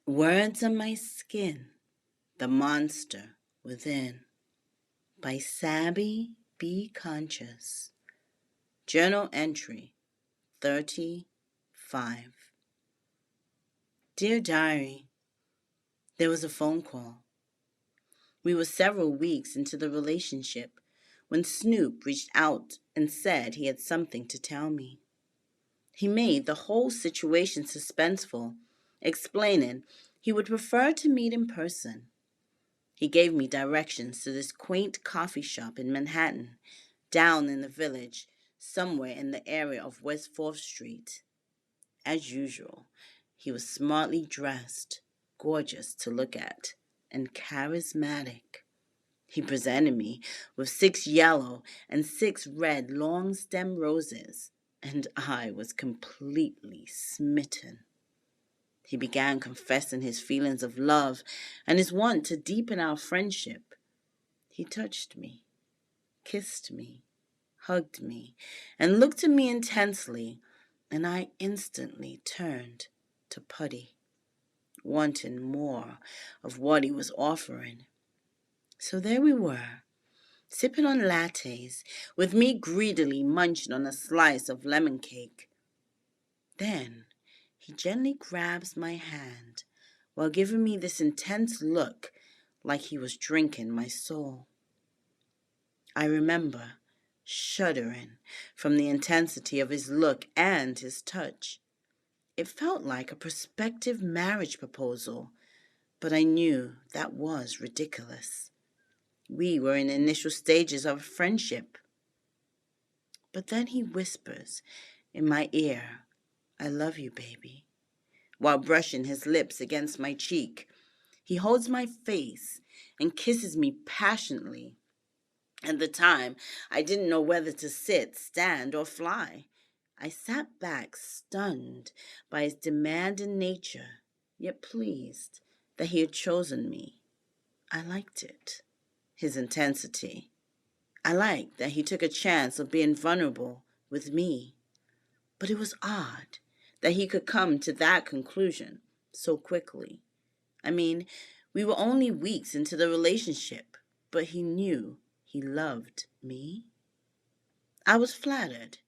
Words on My Skin, The Monster Within by Sabbi.B.Conscious. Journal entry 35. Dear Diary, there was a phone call. We were several weeks into the relationship when Snoop reached out and said he had something to tell me. He made the whole situation suspenseful, explaining he would prefer to meet in person. He gave me directions to this quaint coffee shop in Manhattan, down in the village, somewhere in the area of West 4th Street. As usual, he was smartly dressed, gorgeous to look at, and charismatic. He presented me with 6 yellow and 6 red long-stem roses, and I was completely smitten. He began confessing his feelings of love and his want to deepen our friendship. He touched me, kissed me, hugged me, and looked at me intensely, and I instantly turned to putty, wanting more of what he was offering. So there we were, sipping on lattes, with me greedily munching on a slice of lemon cake. Then he gently grabs my hand while giving me this intense look like he was drinking my soul. I remember shuddering from the intensity of his look and his touch. It felt like a prospective marriage proposal, but I knew that was ridiculous. We were in the initial stages of a friendship. But then he whispers in my ear, "I love you, baby," while brushing his lips against my cheek. He holds my face and kisses me passionately. At the time, I didn't know whether to sit, stand, or fly. I sat back, stunned by his demanding nature, yet pleased that he had chosen me. I liked it, his intensity. I liked that he took a chance of being vulnerable with me. But it was odd that he could come to that conclusion so quickly. I mean, we were only weeks into the relationship, but he knew he loved me. I was flattered,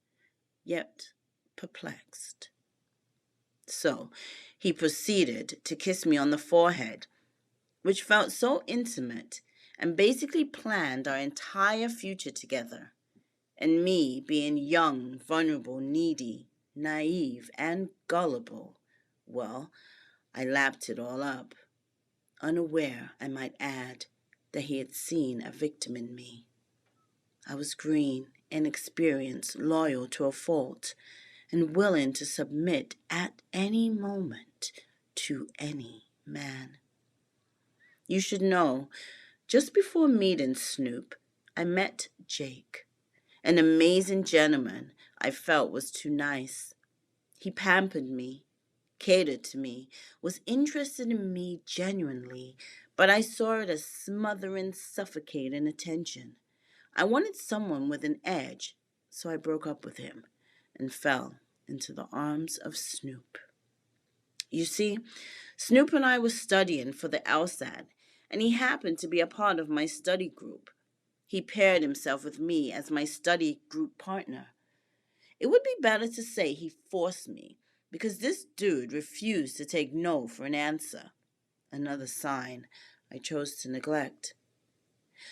yet perplexed. So he proceeded to kiss me on the forehead, which felt so intimate, and basically planned our entire future together. And me being young, vulnerable, needy, naive, and gullible, well, I lapped it all up, unaware, I might add, that he had seen a victim in me. I was green, inexperienced, loyal to a fault, and willing to submit at any moment to any man. You should know, just before meeting Snoop, I met Jake, an amazing gentleman I felt was too nice. He pampered me, catered to me, was interested in me genuinely, but I saw it as smothering, suffocating attention. I wanted someone with an edge, so I broke up with him and fell into the arms of Snoop. You see, Snoop and I were studying for the LSAT, and he happened to be a part of my study group. He paired himself with me as my study group partner. It would be better to say he forced me, because this dude refused to take no for an answer. Another sign I chose to neglect.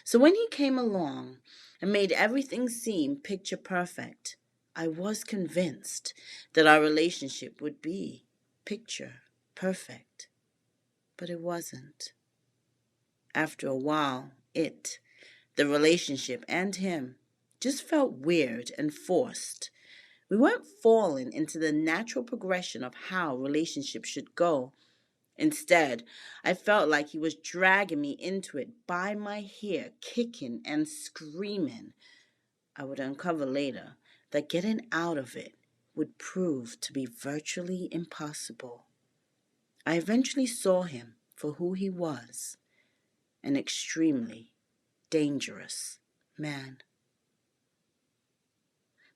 So when he came along and made everything seem picture perfect, I was convinced that our relationship would be picture perfect. But it wasn't. After a while, the relationship and him, just felt weird and forced. We weren't falling into the natural progression of how relationships should go. Instead, I felt like he was dragging me into it by my hair, kicking and screaming. I would uncover later that getting out of it would prove to be virtually impossible. I eventually saw him for who he was, an extremely dangerous man.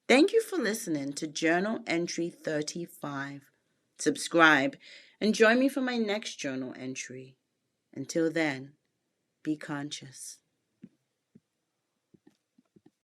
Thank you for listening to Journal Entry 35, Subscribe and join me for my next journal entry. Until then, be conscious.